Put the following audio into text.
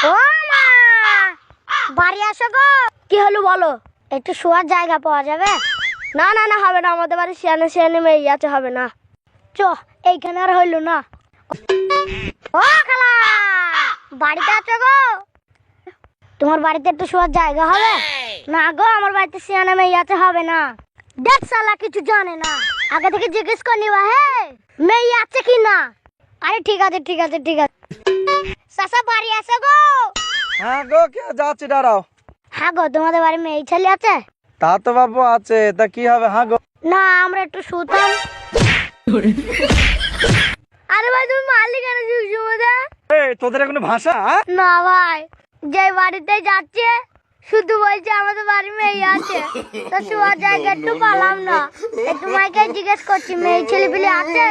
ও মা, বাড়ি আসো গো। কি হলো বলো? একটু শোয়ার জায়গা পাওয়া যাবে? না না না, হবে না, আমাদের বাড়ি সিয়ানে সিয়ানে মেয়ে আছে, হবে না। চ, এইখানে আর হইলো না। ও খালা, বাড়িতে আছো গো? তোমার বাড়িতে একটু শোয়ার জায়গা হবে? না গো, আমার বাড়িতে সিয়ানে মেয়ে আছে, হবে না। দেখ শালা কিছু জানে না, আগে থেকে জিজ্ঞেস করে নিবা। হে, মেয়ে আছে কি না? আরে ঠিক আছে ঠিক আছে ঠিক আছে। চাচা বাড়ি আসো গো। হ্যাঁ গো, কে যাচ্ছে, দাঁড়াও। হ্যাঁ গো, তোমাদের বাড়ি মেয়ে ছেলে আছে? তা তো বাবু আছে, তা কি হবে? হ্যাঁ গো। না, আমরা একটু শুতাম। আরে ভাই, তুমি মারলি কেন সুষুমদা? এই তোদের কোনো ভাষা? না ভাই, যে বাড়িতে যাচ্ছে শুধু বলছে আমাদের বাড়ি মেয়ে আছে, তো শোয়ার জায়গা একটু পালাম না, একটু মাইকে জিজ্ঞেস করছি মেয়ে ছেলে পেলে আছে।